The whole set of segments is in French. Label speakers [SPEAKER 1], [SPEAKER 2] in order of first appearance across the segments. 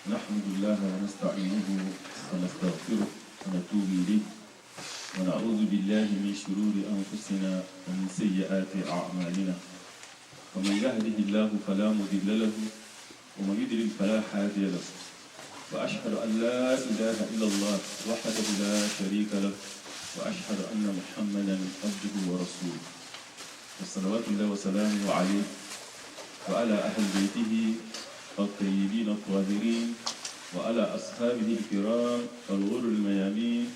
[SPEAKER 1] نحمد الله ونستعينه ونستغفره ونتوب إليه ونعوذ بالله من شرور أنفسنا ومن سيئات أعمالنا ومن يهده الله فلا مضل له ومن يضلل فلا هادي له وأشهد أن لا إله إلا الله وحده لا شريك له وأشهد أن محمدا عبده ورسوله وصلوات الله وسلامه عليه وعلى أهل بيته الطيبين الطاهرين وعلى أصحابه الكرام الغر الميامين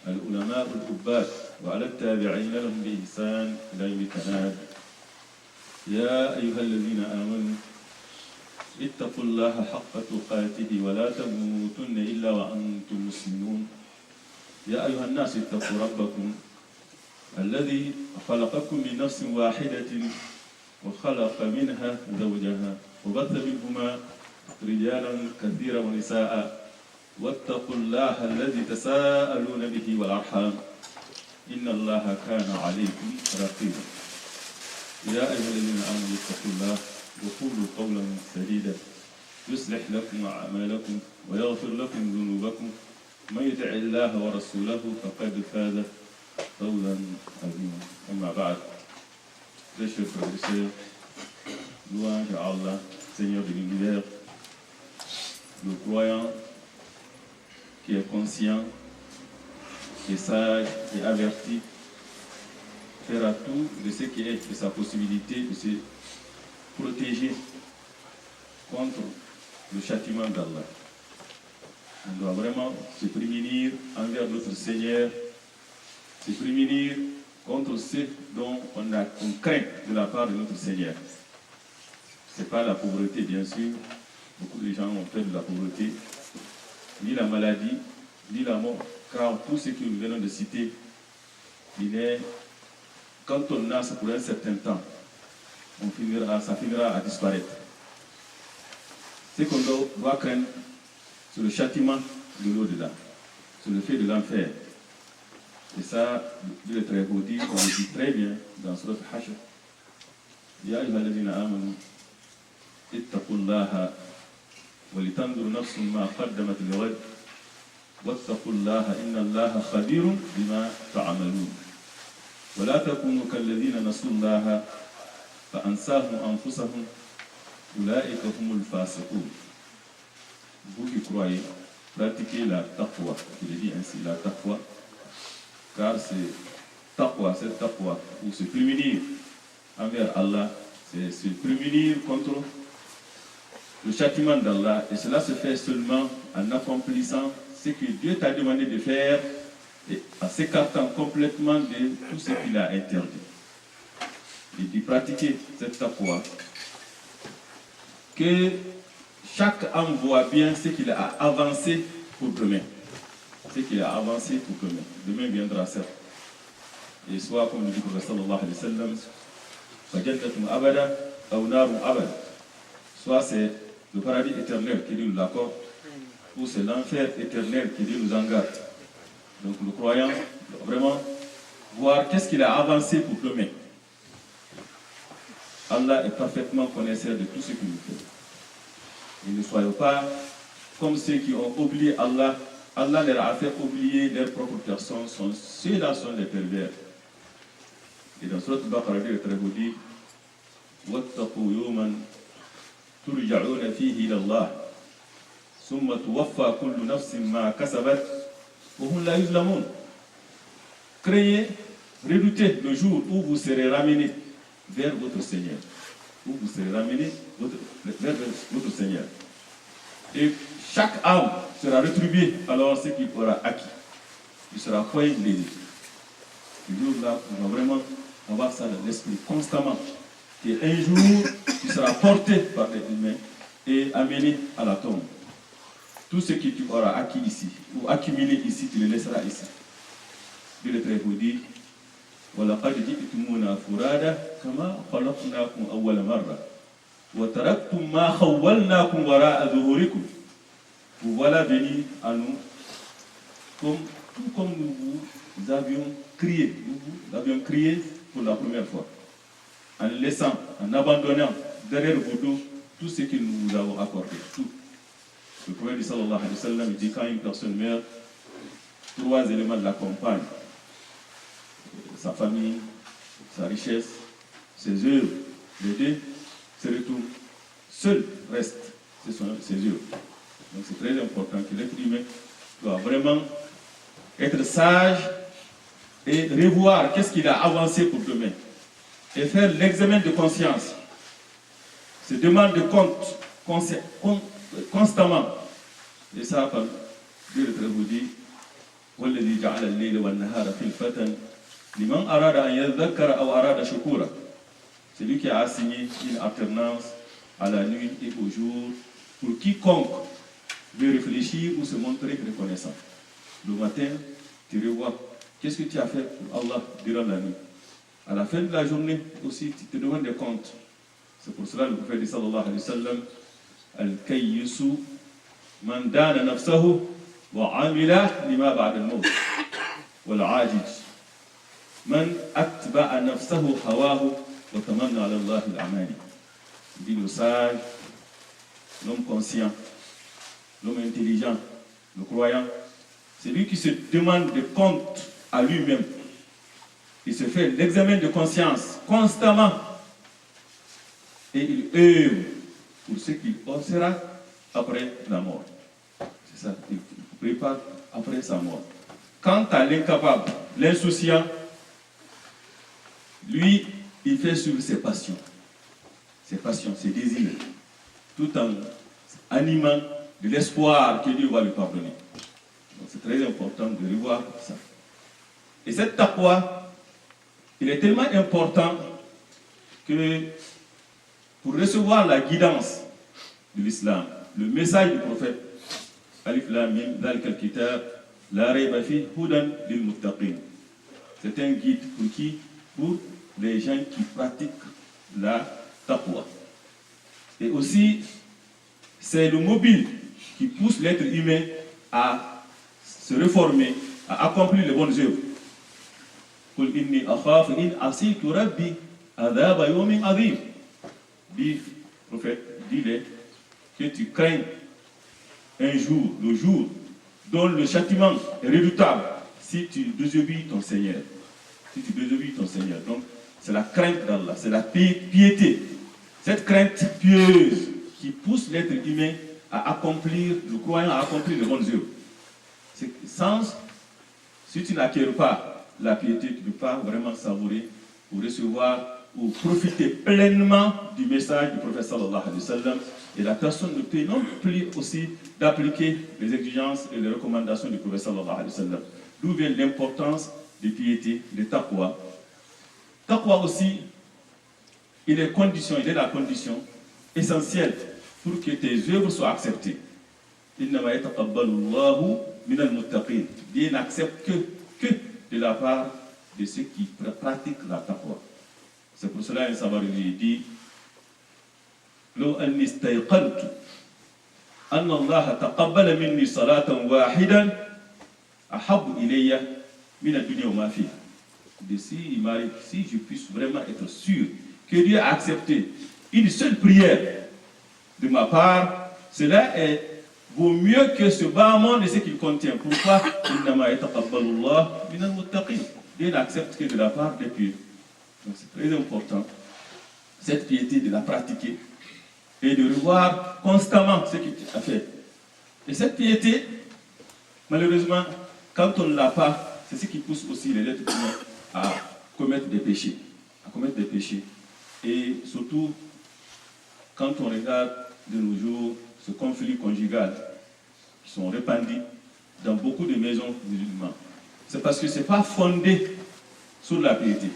[SPEAKER 1] العلماء العباد وعلى التابعين لهم بإحسان إلى يوم التناد. يا أيها الذين آمنوا اتقوا الله حق تقاته ولا تموتن إلا وأنتم مسلمون. يا أيها الناس اتقوا ربكم الذي خلقكم من نفس واحدة وخلق منها زوجها وبث منهما رجالا كثيرا ونساء واتقوا الله الذي تساءلون به والأرحام إن الله كان عليكم رقيبا. يا أيها الذين آمنوا اتقوا الله وقولوا قولا سديدا يصلح لكم أعمالكم ويغفر لكم ذنوبكم من يطع الله ورسوله فقد فاز فوزا عظيما. أما بعد, très chers frères et sœurs, louange à Allah, Seigneur de l'univers, le croyant qui est conscient, qui est sage et averti, fera tout de ce qui est de sa possibilité de se protéger contre le châtiment d'Allah. On doit vraiment se prémunir envers notre Seigneur, se prémunir contre ce dont on craint de la part de notre Seigneur. Ce n'est pas la pauvreté, bien sûr. Beaucoup de gens ont peur de la pauvreté, ni la maladie, ni la mort. Car tout ce que nous venons de citer, quand on a ça pour un certain temps, ça finira à disparaître. Ce qu'on doit craindre, c'est le châtiment de l'au-delà, c'est le fait de l'enfer. Et ça, Dieu est très beau dit, on le dit très bien dans Surat Hashr. Ya ayyuhalladhina amanu ittaqullaha wa litanzur nafsun ma qaddamat lighad wattaqullaha innallaha khabirun bima ta'malun. Wa la takunu kalladhina nasullaha fa ansahum anfusahum ulaika humul fasiqun. Vous qui croyez, pratiquez la taqwa. Je le dis ainsi, la taqwa. Car c'est taqwa, cette taqwa, ou se prémunir envers Allah, c'est se prémunir contre le châtiment d'Allah. Et cela se fait seulement en accomplissant ce que Dieu t'a demandé de faire et en s'écartant complètement de tout ce qu'il a interdit. Et de pratiquer cette taqwa. Que chaque âme voit bien ce qu'il a avancé pour demain. Ce qu'il a avancé pour demain. Demain viendra certes. Et soit, comme le dit le Prophète sallallahu alayhi wa sallam, فَجَنَّةٌ أَبَدًا أَوْ نَارٌ أَبَدًا. Soit c'est le paradis éternel qui Dieu nous l'accorde, ou c'est l'enfer éternel qui Dieu nous en garde. Donc le croyant doit vraiment voir qu'est-ce qu'il a avancé pour demain. Allah est parfaitement connaisseur de tout ce que nous faisons. Et ne soyons pas comme ceux qui ont oublié Allah. Allah leur a fait oublier leur propre personne. Ceux-là sont les pervers. Et dans Surat Al-Baqarah, Dieu est très beau dit وَاتَّقُوا يَوْمًا تُرْجَعُونَ فِيهِ إِلَى اللَّهِ ثُمَّ تُوَفَّى كُلُّ نَفْسٍ مَا كَسَبَتْ وَهُمْ لَا يُظْلَمُونَ. Craignez, redoutez le jour où vous serez ramenés vers votre Seigneur. Où vous serez ramenés vers votre Seigneur. Et chaque âme sera rétribuée alors ce qu'il aura acquis. Il sera point lésé. Le jour-là, on va vraiment avoir ça dans l'esprit constamment. qu'un jour, tu seras porté par les humains et amené à la tombe. Tout ce que tu auras acquis ici, ou accumulé ici, tu le laisseras ici. Dieu le très beau dit, وَلَقَدْ جِئْتُمُونَا فُرَادًا كَمَا خَلَقْنَاكُمْ أَوَّلَ مَرَّةٍ وَتَرَكْتُمْ مَا خَوَّلْنَاكُمْ وَرَاءَ ظُهُورِكُمْ. Vous voilà venus à nous tout comme nous vous avions crié. Nous vous avions crié pour la première fois. En laissant, en abandonnant derrière vos dos tout ce que nous vous avons accordé. Tout. Le prophète sallallahu alayhi wa sallam dit quand une personne meurt, 3 éléments l'accompagnent. Sa famille, sa richesse, ses œuvres. Les 2 se retournent. Seul reste, ses œuvres. Donc c'est très important que l'être humain doit vraiment être sage et revoir qu'est-ce qu'il a avancé pour demain. Et faire l'examen de conscience. Se demande de compte constamment. Et ça, comme Dieu le vous dit, وَالَّذِي جَعَلَ اللَّيْلَ وَالنَّهَارَ خِلْفَةً لِمَنْ أَرَادَ أَنْ يَذَّكَّرَ أَوْ أَرَادَ شُكُورًا. C'est lui qui a assigné une alternance à la nuit et au jour pour quiconque veut réfléchir ou se montrer reconnaissant. Le matin, tu revois qu'est-ce que tu as fait pour Allah durant la nuit. À la fin de la journée aussi, tu te demandes des comptes. C'est pour cela que le prophète dit sallallahu alayhi wa sallam, Al-Kayyisu man dana nafsahu wa amila lima ba'da al-maut. Wal-ajij man atba'a nafsahu hawahu wa tamanna ala Allah al-amani. Il dit le sage, l'homme conscient, l'homme intelligent, le croyant, c'est lui qui se demande des comptes à lui-même. Il se fait l'examen de conscience constamment et il œuvre pour ce qu'il sera après la mort. C'est ça, il prépare après sa mort. Quant à l'incapable, l'insouciant, lui, il fait suivre ses passions, ses désirs, tout en animant de l'espoir que Dieu va lui pardonner. Donc c'est très important de revoir ça. Et cette taqwa, il est tellement important que pour recevoir la guidance de l'islam, le message du prophète, Alif Lam Mim, Dhalika al-Kitab, La Rayba Fihi Hudan lil Muttaqin. C'est un guide pour qui? Pour les gens qui pratiquent la taqwa. Et aussi, c'est le mobile qui pousse l'être humain à se réformer, à accomplir les bonnes œuvres. Qul inni akhafu in asitu rabbi adhaba yawmin adhim. Dis, prophète, dis-le que tu crains un jour, le jour dont le châtiment est redoutable si tu désobéis ton Seigneur. Si tu désobéis ton Seigneur. Donc, c'est la crainte d'Allah, c'est la piété. Cette crainte pieuse qui pousse l'être humain à accomplir, le croyant à accomplir les bonnes œuvres. Si tu n'acquiers pas la piété, tu ne peux pas vraiment savourer ou recevoir ou profiter pleinement du message du prophète sallallahu alayhi wa sallam. Et la personne ne peut non plus aussi d'appliquer les exigences et les recommandations du prophète sallallahu alayhi wa sallam. D'où vient l'importance de piété, de taqwa. Taqwa aussi, il est la condition essentielle pour que tes œuvres soient acceptées. Innama yataqabbalu Allahu minal muttaqin. Dieu n'accepte que de la part de ceux qui pratiquent la taqwa. C'est pour cela un savant lui dit لو أني استيقنت أن الله تقبل مني صلاة واحدة أحب إلي من الدنيا وما فيها. Si je puisse vraiment être sûr que Dieu a accepté une seule prière de ma part, cela vaut mieux que ce bas monde et ce qu'il contient. Pourquoi? Dieu n'accepte que de la part des pieux. Donc c'est très important, cette piété, de la pratiquer et de revoir constamment ce que tu as fait. Et cette piété, malheureusement, quand on ne l'a pas, c'est ce qui pousse aussi les êtres humains à commettre des péchés. Et surtout, quand on regarde de nos jours ce conflit conjugal qui sont répandus dans beaucoup de maisons musulmanes, c'est parce que ce n'est pas fondé sur la piété.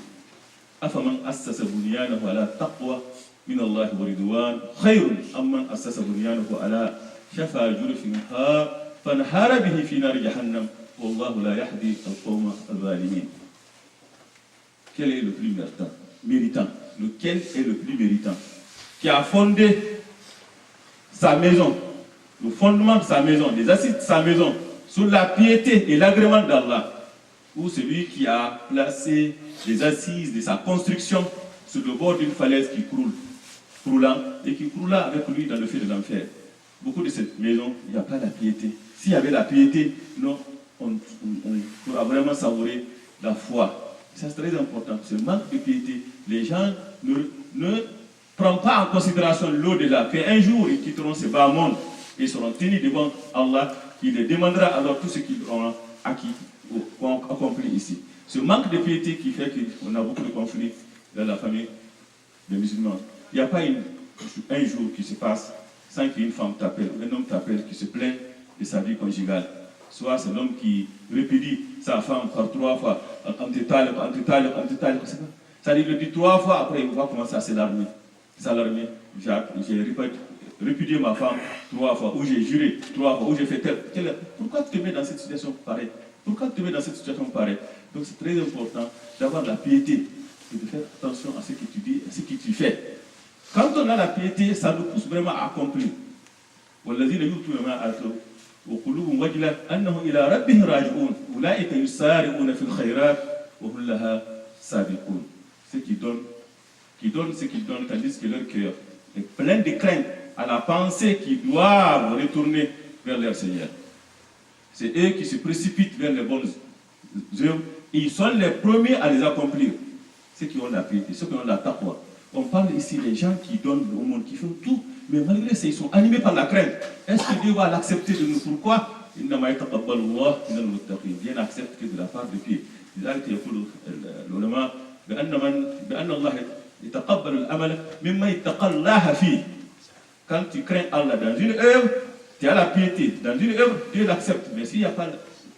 [SPEAKER 1] أفمن أسس بنيانه على تقوى من الله ورضوان خير أمن أسس بنيانه على شفا جرف هار فانهار به في نار جهنم والله لا يهدي القوم الظالمين. Quel est le plus méritant? Lequel est le plus méritant? Qui a fondé sa maison, le fondement de sa maison, les assises de sa maison, sur la piété et l'agrément d'Allah, ou celui qui a placé les assises de sa construction sur le bord d'une falaise qui croulant et qui croula avec lui dans le feu de l'enfer. beaucoup de ces maisons, il n'y a pas la piété. S'il y avait la piété, non, on pourra vraiment savourer la foi. Ça, c'est très important. Ce manque de piété, les gens ne prennent pas en considération l'au-delà. Qu'un jour, ils quitteront ce bas monde et seront tenus devant Allah, qui les demandera alors tout ce qu'ils auront acquis ou accompli ici. Ce manque de piété qui fait qu'on a beaucoup de conflits dans la famille des musulmans. Il n'y a pas un jour qui se passe sans qu'une femme t'appelle, ou un homme t'appelle qui se plaint de sa vie conjugale. Soit c'est l'homme qui répudie sa femme par 3 fois, ça lui le dit 3 fois, après il va commencer à s'alarmer. J'ai répudié ma femme 3 fois, ou j'ai juré 3 fois, ou j'ai fait tel. Pourquoi tu te mets dans cette situation pareille? Pourquoi tu te mets dans cette situation pareille? Donc c'est très important d'avoir la piété et de faire attention à ce que tu dis, à ce que tu fais. Quand on a la piété, ça nous pousse vraiment à accomplir. والذين يؤتون ما آتوا وقلوبهم وجلة أنهم إلى ربهم راجعون أولئك يسارعون في الخيرات وهم لها سابقون. Ceux qui donnent ce qu'ils donnent, tandis que leur cœur est plein de crainte à la pensée qu'ils doivent retourner vers leur Seigneur. C'est eux qui se précipitent vers les bonnes œuvres et ils sont les premiers à les accomplir. Ceux qui ont la piété, ceux qui ont la taqwa. On parle ici des gens qui donnent au monde, qui font tout, mais malgré ça, ils sont animés par la crainte. Est-ce que Dieu va l'accepter de nous? Pourquoi? Bien accepte que de la part de Dieu. لذلك يقول العلماء بأن الله يتقبل العمل مما يتقى الله فيه. Quand tu crains Allah dans une œuvre, tu as la piété. Dans une œuvre, Dieu l'accepte. Mais s'il n'y a pas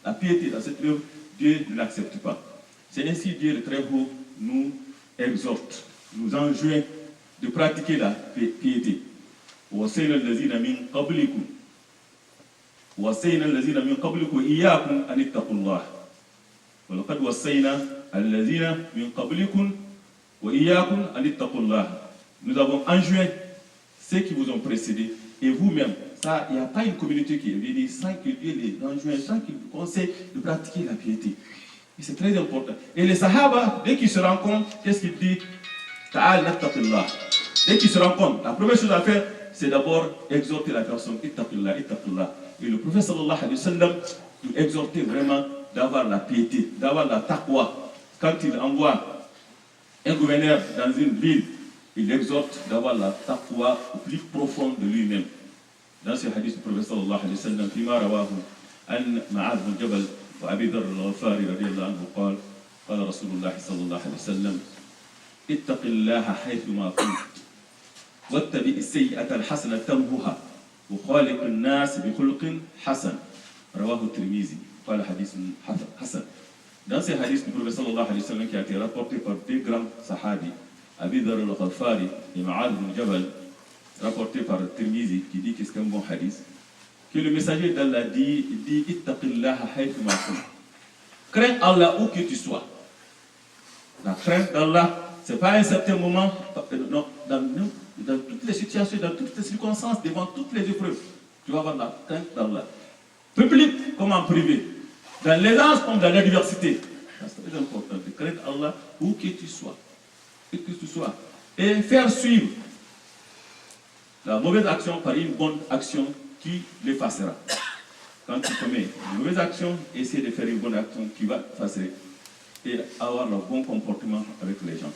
[SPEAKER 1] la piété dans cette œuvre, Dieu ne l'accepte pas. C'est ainsi Dieu le Très Haut nous exhorte, nous enjoint de pratiquer la piété. وَوَصَّيْنَا الَّذِينَ مِنْ قَبْلِكُمْ إِيَّاكُمْ أَنِ اتَّقُوا اللَّهَ وَلَقَدْ وَصَّيْنَا الَّذِينَ مِنْ قَبْلِكُمْ وَإِيَّاكُمْ أَنِ اتَّقُوا اللَّهَ. Nous avons enjoint ceux qui vous ont précédés et vous-même. Ça, il n'y a pas une communauté qui est venue sans que Dieu les enjoigne, sans qu'il vous conseille de pratiquer la piété. Et c'est très important. Et les Sahaba, dès qu'ils se rencontrent, qu'est-ce qu'ils disent? Ta'al nattaqillah. Dès qu'ils se rencontrent, la première chose à faire, c'est d'abord exhorter la personne, ittaqillah, ittaqillah. Et le prophète sallallahu alayhi wa sallam, il exhortait vraiment d'avoir la piété, d'avoir la taqwa. Quand il envoie un gouverneur dans une ville, il exhorte d'avoir la taqwa au plus profond de lui-même. Dans ce hadith du prophète sallallahu alayhi wa sallam, فيما رواه عن معاذ بن جبل وأبي ذر الغفاري رضي الله عنه قال قال رسول الله صلى الله عليه وسلم اتق الله حيثما كنت واتبع السيئة الحسنة تمحها وخالق الناس بخلق حسن رواه الترمذي قال حديث حسن. Dans ce hadith du prophète sallallahu alayhi wa sallam qui a été rapporté par deux grands sahabis, Abi Dhar al-Ghafari et Ma'ad bin Jabal, rapporté par Tirmizi, qui dit que c'est un bon hadith, que le messager d'Allah dit ittaqillaha haythuma kunt. Crains Allah où que tu sois. La crainte d'Allah, ce n'est pas à un certain moment, non, dans toutes les situations, dans toutes les circonstances, devant toutes les épreuves, tu vas avoir la crainte d'Allah. Public comme en privé, dans l'aisance comme dans l'adversité. C'est très important de craindre Allah où que tu sois. Et faire suivre la mauvaise action par une bonne action qui l'effacera. Quand tu commets une mauvaise action, essaie de faire une bonne action qui va effacer et avoir le bon comportement avec les gens.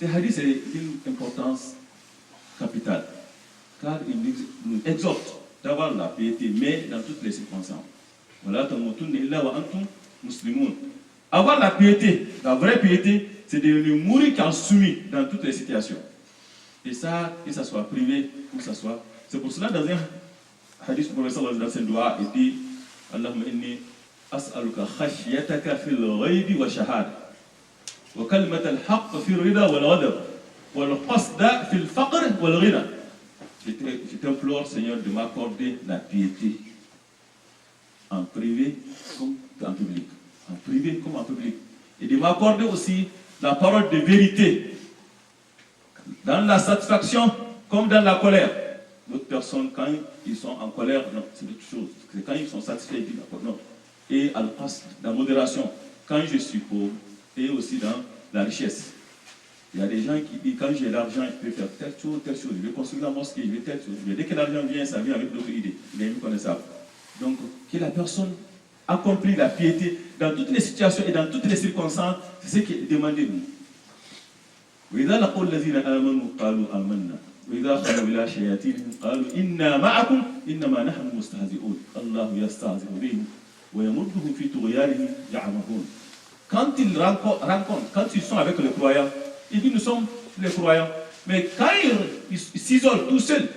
[SPEAKER 1] Ce hadith est d'une importance capitale, car il nous exhorte d'avoir la piété, mais dans toutes les circonstances. Avoir la piété, la vraie piété, c'est de ne mourir qu'en soumis dans toutes les situations. Et ça, que ça soit privé ou que ça soit. C'est pour cela, dans un hadith, le professeur dans ce doigt, il dit Allahumma inni as'aluka khashyataka fil ghaybi wa shahada wa kalimat al-haqq fil rida wal ghadab wal qasda fil faqr wal ghina. Je t'implore, Seigneur, de m'accorder la piété en privé comme en public. En privé comme en public. Et de m'accorder aussi la parole de vérité dans la satisfaction comme dans la colère. D'autres personnes, quand ils sont en colère, non, c'est autre chose. C'est quand ils sont satisfaits, ils disent non. Et al-qasd, la modération, quand je suis pauvre, et aussi dans la richesse. Il y a des gens qui disent, quand j'ai l'argent, je peux faire telle chose, je vais construire la mosquée, je vais telle chose. Mais dès que l'argent vient, ça vient avec d'autres idées. Il est méconnaissable. Donc, que la personne accomplit la piété dans toutes les situations et dans toutes les circonstances, c'est ce qui est demandé de nous. وإذا لقوا الذين آمنوا قالوا آمنا وإذا خلوا إلى شياطينهم قالوا إنا معكم إنما نحن مستهزئون الله يستهزئ بهم ويمدهم في طغيانهم يعمهون. Quand ils rencontrent, quand ils sont avec les croyants, ils disent nous sommes les croyants. Mais quand ils s'isolent tout seuls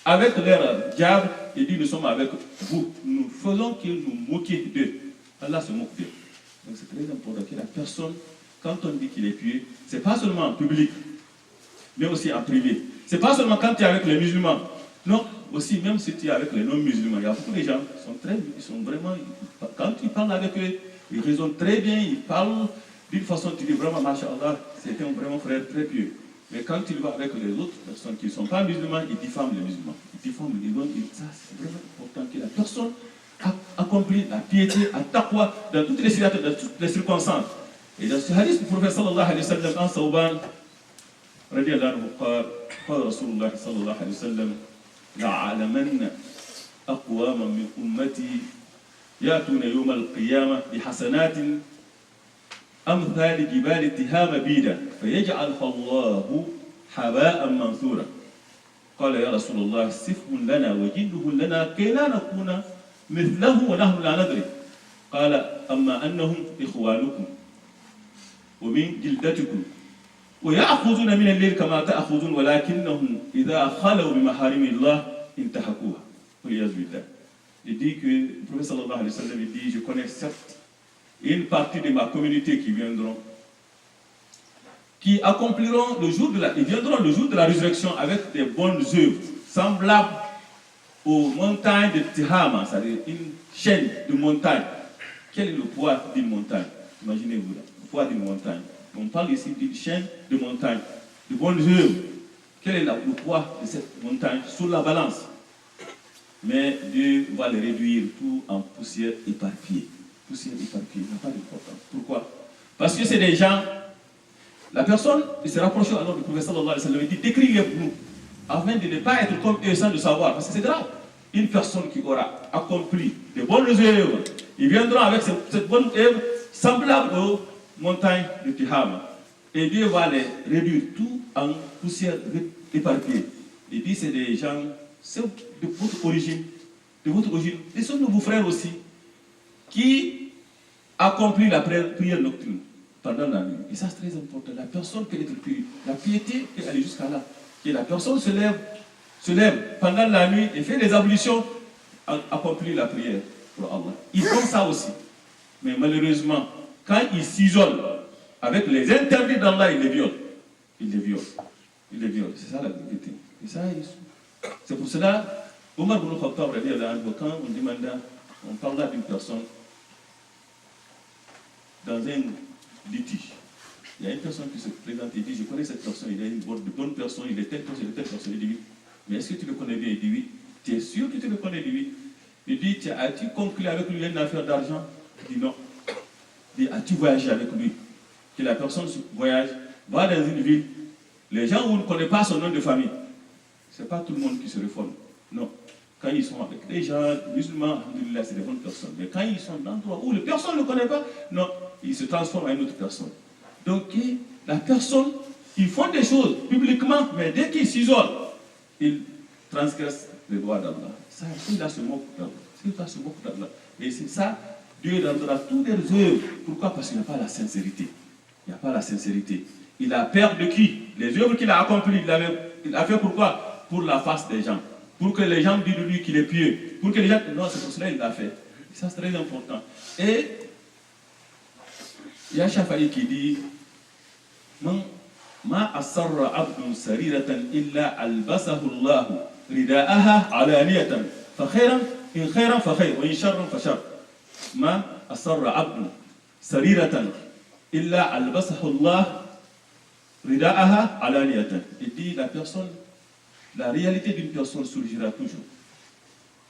[SPEAKER 1] avec leur diable, ils disent nous sommes avec vous. Nous faisons qu'ils nous moquent d'eux. Allah se moque d'eux. Donc c'est très important que la personne, quand on dit qu'il est pieux, ce n'est pas seulement en public, mais aussi en privé. Ce n'est pas seulement quand tu es avec les musulmans. Non, aussi même si tu es avec les non-musulmans. Il y a beaucoup de gens qui sont vraiment... Quand tu parles avec eux, ils raisonnent très bien, ils parlent d'une façon, tu dis vraiment, Masha'Allah, c'est un vraiment frère très pieux. Mais quand tu vas avec les autres personnes qui ne sont pas musulmans, ils diffament les musulmans. Ils diffament les musulmans. Ça, c'est vraiment important que la personne accomplit la piété, la taqwa, dans toutes les situations, dans toutes les circonstances. Et dans ce hadith du prophète sallallahu alayhi wa sallam, en Sauban, radiallahu anhu, قال رسول الله صلى الله عليه وسلم لأعلمن أقواما من أمتي يأتون يوم القيامة بحسنات أمثال جبال تهام بيدا فيجعلها الله حباء منثورا. قال يا رسول الله صفهم لنا وجده لنا كي لا نكون مثله ونحن لا ندري. قال أما أنهم إخوانكم ومن جلدتكم ويأخذون من الليل كما تأخذون ولكنهم إذا خلوا بمحارم الله انتهكوها والعياذ بالله. Il dit que le prophète sallallahu alayhi wa sallam dit je connais certes une partie de ma communauté qui viendront, qui accompliront ils viendront le jour de la résurrection avec des bonnes œuvres semblables aux montagnes de Tihama, c'est-à-dire une chaîne de montagnes. Quel est le poids d'une montagne? Imaginez-vous là, le poids d'une montagne. On parle ici d'une chaîne de montagnes, de bonnes œuvres. Quel est le poids de cette montagne sur la balance? Mais Dieu va les réduire tout en poussière éparpillée. Poussière éparpillée, n'a pas d'importance. Pourquoi? Parce que c'est des gens, la personne, il se rapproche alors du prophète sallallahu alayhi wa sallam, il dit décrivez pour nous, afin de ne pas être comme eux sans le savoir, parce que c'est grave. Une personne qui aura accompli de bonnes œuvres, ils viendront avec cette bonne œuvre semblable aux montagnes de Tihama. Et Dieu va les réduire tout en poussière éparpillée. Il dit c'est des gens, c'est de votre origine, ils sont de vos frères aussi, qui accomplit la prière nocturne pendant la nuit. Et ça c'est très important. La personne peut être pure. La piété peut aller jusqu'à là. Et la personne se lève pendant la nuit et fait les ablutions, accomplit la prière pour Allah. Ils font ça aussi. Mais malheureusement, quand ils s'isolent avec les interdits d'Allah, ils les violent. C'est ça la vérité. Et ça, c'est pour cela, Omar ibn Khattab, quand on parle d'une personne dans un litige, il y a une personne qui se présente et dit je connais cette personne, il est une bonne personne, il est telle personne, il dit oui. Mais est-ce que tu le connais bien? Il dit oui. Tu es sûr que tu le connais? Il dit oui. Il dit as-tu conclu avec lui une affaire d'argent? Il dit non. Il dit as-tu voyagé avec lui? Que la personne voyage, va dans une ville, les gens où on ne connaît pas son nom de famille, ce n'est pas tout le monde qui se réforme. Non. Quand ils sont avec les gens musulmans, c'est des bonnes personnes. Mais quand ils sont dans l'endroit où personne ne le connaît pas, non, ils se transforment en une autre personne. Donc, la personne, ils font des choses publiquement, mais dès qu'ils s'isolent, ils transgressent les droits d'Allah. Ça, il se moque d'Allah. Et c'est ça, Dieu rendra toutes les œuvres. Pourquoi? Parce qu'il n'y a pas la sincérité. Il a peur de qui? Les œuvres qu'il a accomplies, il a fait pourquoi? Pour la face des gens. Pour que les gens disent de lui qu'il est pieux. Pour que les gens... Non, c'est pour cela qu'il l'a fait. Et ça, c'est très important. Et il y a Shafa'i qui dit Ma asarra abdun sariratan illa albasahu Allahu rida'aha alaniyatan. Fa khairan, in khairan fa khair, wa in sharran fa shar. Ma asarra abdun sariratan illa albasahu Allah rida'aha alaniyatan. Il dit la réalité d'une personne surgira toujours.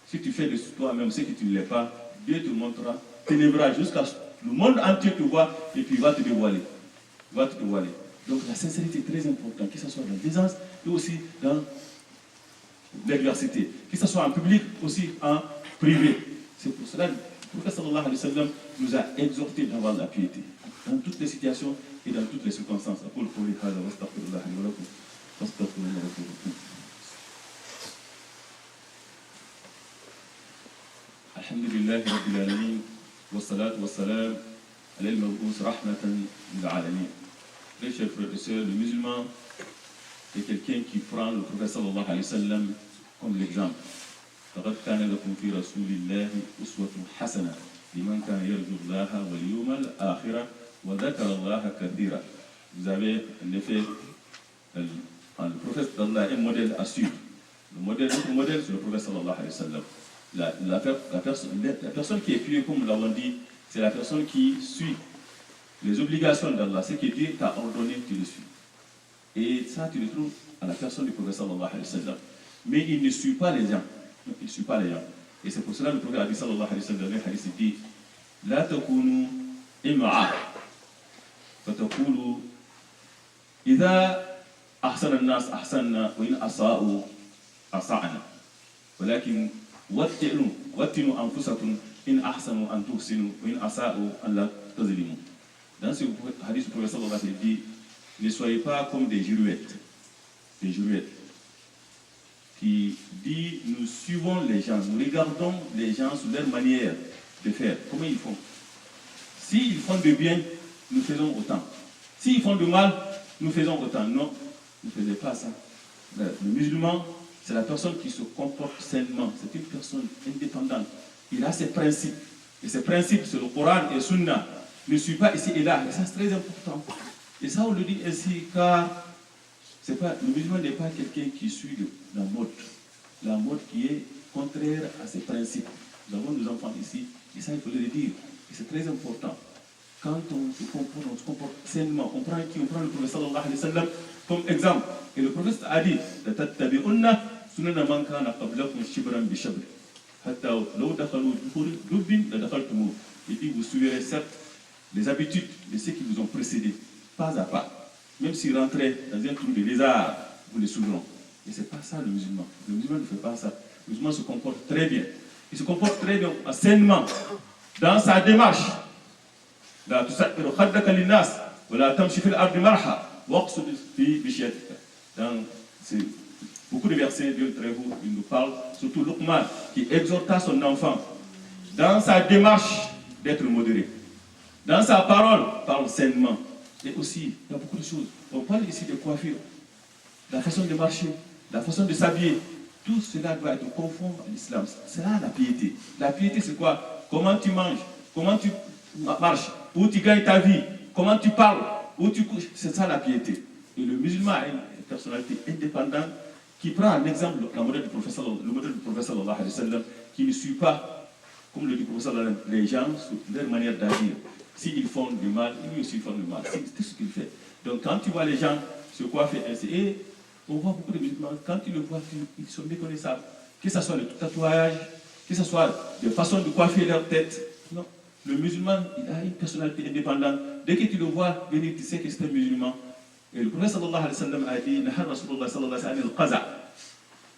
[SPEAKER 1] Si tu fais de toi-même ce que tu ne l'es pas, Dieu te montrera, t'élèvera jusqu'à ce que le monde entier te voit et puis il va te dévoiler. Donc la sincérité est très importante, que ce soit dans l'aisance et aussi dans l'adversité, que ce soit en public, aussi en privé. C'est pour cela que le prophète sallallahu alayhi wa sallam nous a exhorté d'avoir la piété dans toutes les situations et dans toutes les circonstances. Alhamdulillah rabbil alamin wa salatu wa salam ala al-mab'ous rahmatan lil alamin. Mes chers frères et sœurs, le musulman est quelqu'un qui prend le prophète sallallahu alayhi wa sallam comme l'exemple. فقد كان لكم في رسول الله أسوة حسنة لمن كان يرجو الله واليوم الآخر وذكر الله كثيرا. Vous avez en effet le prophète d'Allah est un modèle à suivre. Notre modèle c'est le prophète sallallahu alayhi wa sallam. La personne qui est pieuse, comme nous l'avons dit, c'est la personne qui suit les obligations d'Allah. Ce que Dieu t'a ordonné, tu le suis. Et ça, tu le trouves à la personne du prophète sallallahu alayhi wa sallam. Mais il ne suit pas les gens. Il ne suit pas les gens. Et c'est pour cela que le prophète a dit sallallahu alayhi wa sallam, le hadith dit La takunu im'a fatakulu idha ahsana an-nas ahsanna wa in asa'u asa'na. Walakin wattinu anfusakum in ahsanu an tuhsinu wa in asa'u an la tazlimu. Dans ce hadith, le prophète sallallahu alayhi wa sallam dit ne soyez pas comme des girouettes qui dit nous suivons les gens, nous regardons les gens sur leur manière de faire, comment ils font. S'ils font de bien, nous faisons autant. S'ils font de mal, nous faisons autant. Non, ne faisez pas ça. Le musulman, c'est la personne qui se comporte sainement. C'est une personne indépendante. Il a ses principes. Et ces principes, c'est le Coran et le Sunna. Ne suit pas ici et là. Et ça, c'est très important. Et ça, on le dit ainsi car le musulman n'est pas quelqu'un qui suit la mode qui est contraire à ses principes. Nous avons nos enfants ici, et ça il faut le dire, et c'est très important. Quand on se comporte sainement, on prend le prophète sallallahu alayhi wa sallam comme exemple. Et le prophète a dit, il dit, vous suivrez certes les habitudes de ceux qui vous ont précédés, pas à pas. Même s'ils rentraient dans un trou de lézard, vous les suivront. Et ce n'est pas ça le musulman. Le musulman ne fait pas ça. Le musulman se comporte très bien. Il se comporte très bien, sainement, dans sa démarche. Beaucoup de versets, Dieu très haut, il nous parle, surtout Luqman, qui exhorta son enfant, dans sa démarche, d'être modéré. Dans sa parole, parle sainement. Et aussi, il y a beaucoup de choses. On parle ici de coiffure, la façon de marcher, la façon de s'habiller. Tout cela doit être conforme à l'islam. C'est là la piété. La piété, c'est quoi? Comment tu manges, comment tu marches, où tu gagnes ta vie, comment tu parles, où tu couches. C'est ça la piété. Et le musulman a une personnalité indépendante qui prend en exemple le modèle du prophète sallallahu alayhi wa sallam, qui ne suit pas, comme le dit le prophète sallallahu alayhi wa sallam, les gens sur leur manière d'agir. S'ils font du mal, lui aussi font du mal. C'est tout ce qu'il fait. Donc quand tu vois les gens se coiffer ainsi, et on voit beaucoup de musulmans, quand tu le vois, ils sont méconnaissables. Que ce soit le tatouage, que ce soit de façon de coiffer leur tête. Non. Le musulman, il a une personnalité indépendante. Dès que tu le vois venir, tu sais que c'est un musulman. Et le prophète sallallahu alayhi wa sallam a dit, Nahar Rasulullah sallallahu alayhi wa sallam,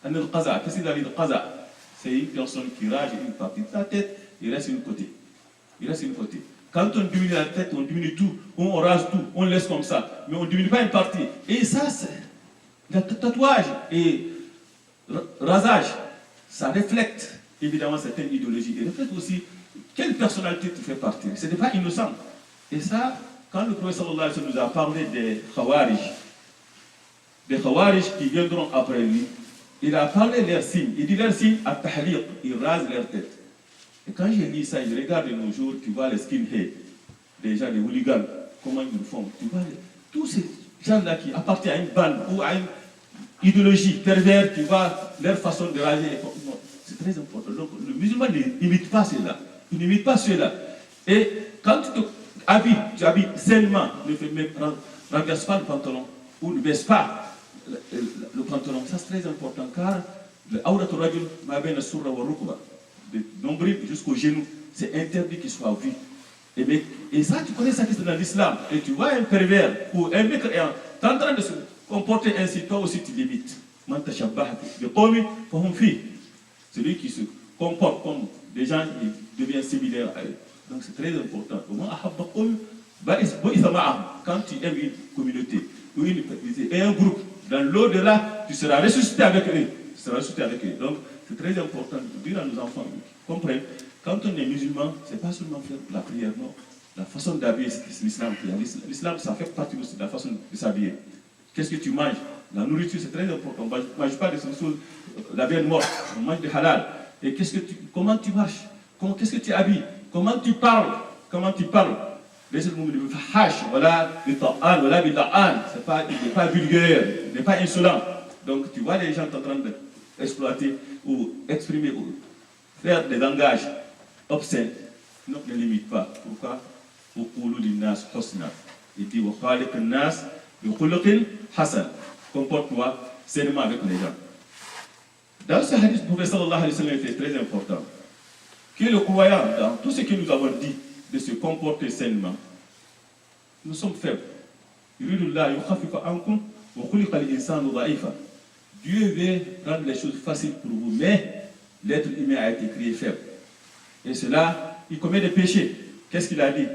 [SPEAKER 1] al-qaza. Qu'est-ce qu'il a dit de qaza? C'est une personne qui rage une partie de la tête, il reste une côté. Quand on diminue la tête, on diminue tout, on rase tout, on laisse comme ça. Mais on ne diminue pas une partie. Et ça, c'est le tatouage et rasage, ça reflète évidemment certaines idéologies. Et reflète aussi quelle personnalité tu fais partie. Ce n'est pas innocent. Et ça, quand le prophète sallallahu alayhi wa sallam nous a parlé des khawarij qui viendront après lui, il a parlé de leurs signes. Il dit leurs signes à tahliq, ils rasent leur tête. Et quand je lis ça, je regarde de nos jours, tu vois les skinheads, les gens, les hooligans, comment ils le font. Tu vois tous ces gens-là qui appartiennent à une bande ou à une idéologie perverse, tu vois leur façon de raser. C'est très important. Donc le musulman n'imite pas cela. Il n'imite pas cela. Et quand tu habilles sainement, ne renverse pas le pantalon ou ne baisse pas le pantalon. Ça c'est très important car le awratul rajul ma bayna surra wa rukba, de nombril jusqu'au genou, c'est interdit qu'il soit vu. Et ça, tu connais ça qui est dans l'islam. Et tu vois un pervers ou un mécréant, tu es en train de se comporter ainsi, toi aussi tu l'imites. Celui qui se comporte comme des gens, il devient similaire à eux. Donc c'est très important. Quand tu aimes une communauté ou un groupe, dans l'au-delà, tu seras ressuscité avec eux. Donc c'est très important de dire à nos enfants qu'ils comprennent. Quand on est musulman, ce n'est pas seulement faire la prière, non. La façon d'habiller, c'est l'islam. L'islam, ça fait partie aussi de la façon de s'habiller. Qu'est-ce que tu manges? La nourriture, c'est très important. On ne mange pas des choses, la viande morte, on mange du halal. Et comment tu marches? Qu'est-ce que tu habilles? Comment tu parles? Il n'est pas vulgaire, il n'est pas insolent. Donc tu vois les gens en train d'exploiter ou exprimer ou faire des langages obscènes. Non, ne limite pas. Pourquoi? Il dit comporte-toi sainement avec les gens. Dans ce hadith, le prophète sallallahu alayhi wa sallam était très important. Que le croyant, dans tout ce que nous avons dit, de se comporter sainement, nous sommes faibles. Dieu veut rendre les choses faciles pour vous, mais l'être humain a été créé faible. Et cela, il commet des péchés. Qu'est-ce qu'il a dit?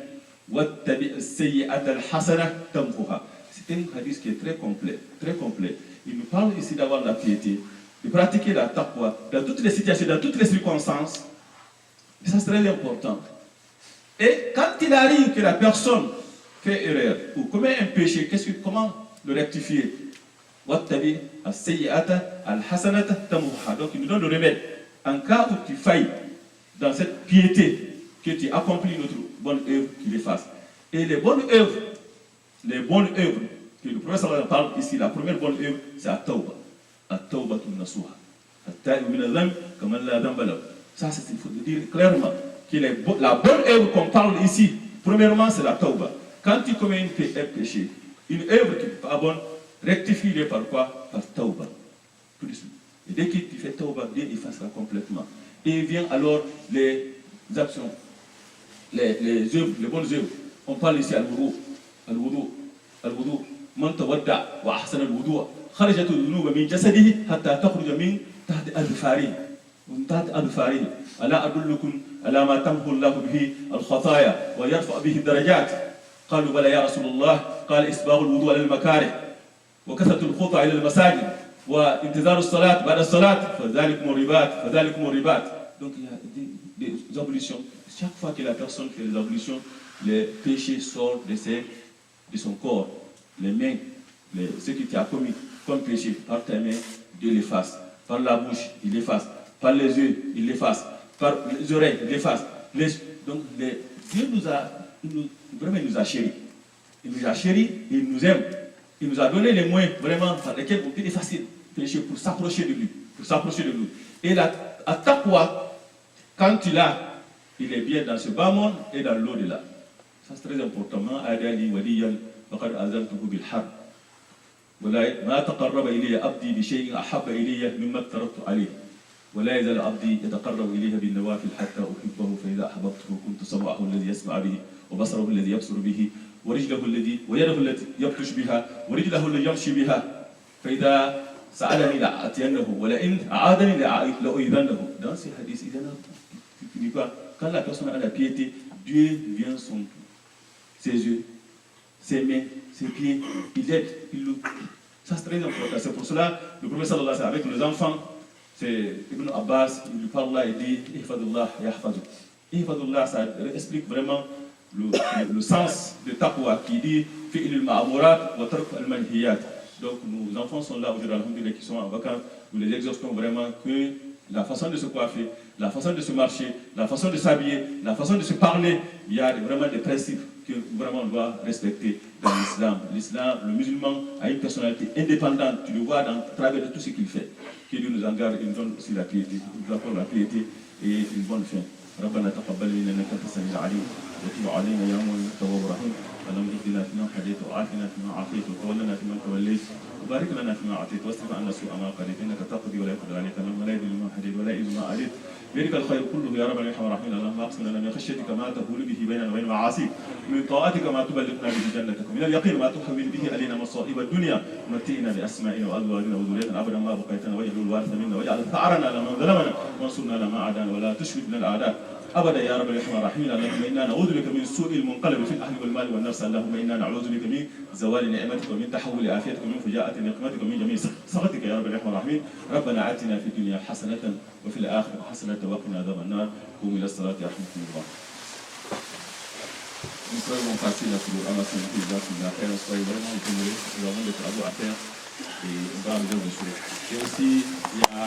[SPEAKER 1] C'est un hadith qui est très complet, très complet. Il nous parle ici d'avoir la piété, de pratiquer la taqwa dans toutes les situations, dans toutes les circonstances. Et ça, c'est très important. Et quand il arrive que la personne fait erreur ou commet un péché, comment le rectifier? Donc il nous donne le remède. En cas où tu failles dans cette piété, que tu accomplis notre bonne œuvre, tu l'effaces. Et les bonnes œuvres que le prophète parle ici, la première bonne œuvre, c'est la tawba. La tawba nasuha. Ça, il faut dire clairement que la bonne œuvre qu'on parle ici, premièrement, c'est la tawba. Quand tu commets un péché, une œuvre qui n'est pas bonne, rectifie-le par quoi? Par tawba. Tout de suite. Et dès que tu fais tawba, Dieu effacera complètement. Et vient alors les actions, les œuvres, les bonnes œuvres. On parle ici al-wudu. Man tawadda wa ahsana al-wudu kharajat al-dhunuba min jasadihi hatta takhruja min tahti adfarihi. Ala adullukum ala ma tamhu Allah bihi al-khataya wa yarfa bihi ad-darajat. قالوا بلى يا رسول الله قال إسباغ الوضوء على المكاره وكثرة الخطى إلى المساجد وانتظار الصلاة بعد الصلاة فذلكم الرباط. Donc il y a des ablutions. Chaque fois que la personne fait des ablutions, les péchés sortent de son corps. Les mains, ce qui t'a commis comme péché par tes mains, Dieu l'efface. Par la bouche, il l'efface. Par les yeux, il l'efface. Par les oreilles, il l'efface. Donc Dieu vraiment il nous a chéris. Il nous a chéris, il nous aime. Il nous a donné les moyens vraiment par lesquels on peut effacer le péché pour s'approcher de lui. Et la taqwa, quand tu l'as, il est bien dans ce bas monde et dans l'au-delà. Ça c'est très important. ما تقرب إلي عبدي بشيء أحب إلي مما افترضت عليه ولا يزال عبدي يتقرب إليه بالنوافل حتى أحبه فإذا أحببته كنت سمعه الذي يسمع به وبصره الذي يبصر به ويده التي يبطش بها ورجله التي يمشي بها فإذا سألني لأتينه ولئن أعادني لأؤذنه. Dans ces hadiths, quand la personne a la piété, Dieu vient ses yeux, ses mains, ses pieds, il aide, il loue. Ça c'est très important. C'est pour cela le prophète sallallahu alayhi wa sallam avec les enfants, c'est Ibn Abbas, il lui parle là, il dit Ihfadullah yahfaduk. Ihfadullah, ça explique vraiment le sens de taqwa qui dit fi'il al-ma'murat wa tark al-manhiyat. Donc nos enfants sont là aujourd'hui, alhamdoulilah, qui sont en vacances, nous les exhortons vraiment que la façon de se coiffer, la façon de se marcher, la façon de s'habiller, la façon de se parler, il y a vraiment des principes que vraiment on doit respecter dans l'islam. L'islam, le musulman a une personnalité indépendante, tu le vois à travers de tout ce qu'il fait. Que Dieu nous en garde et nous donne aussi la piété, nous apporte la piété et une bonne fin. ربنا تقبل منا انك انت السميع العليم وتب علينا يا مولانا التواب الرحيم اللهم اهدنا فيما هديت وعافنا فيما عافيت وتولنا فيما توليت وبارك لنا فيما اعطيت واصرف عنا سوء ما قضيت انك تقضي ولا يقضى عليك اللهم لا يذل ما هديت ولا يعز ما عليت بيدك الخير كله يا رب الرحمن الرحيم اللهم اقسم لنا من خشيتك ما تهول به بيننا وبين معاصيك من طاعتك ما تبلغنا به جنتك من اليقين ما تحول به علينا مصائب الدنيا ومتئنا باسمائنا وازواجنا وذريتنا ابدا ما بقيتنا واجعل الوارث منا واجعل ثارنا على من ظلمنا وانصرنا على ما عادانا ولا تشمت بنا الاعداء ابدا يا رب الرحمن الرحيم اللهم انا نعوذ بك من سوء المنقلب في الاهل والمال والنفس اللهم انا نعوذ بك من زوال نعمتك ومن تحول عافيتك ومن فجاءة نقمتك ومن جميع سخطك يا رب الرحمن الرحيم ربنا آتنا في الدنيا حسنة وفي الآخرة حسنة وقنا عذاب النار قوموا إلى الصلاة يرحمكم الله. Nous serons passés là pour avoir ce qui va nous faire, soyez vraiment étonnés, nous avons des travaux à faire et on va regarder des choses. Et aussi, il y a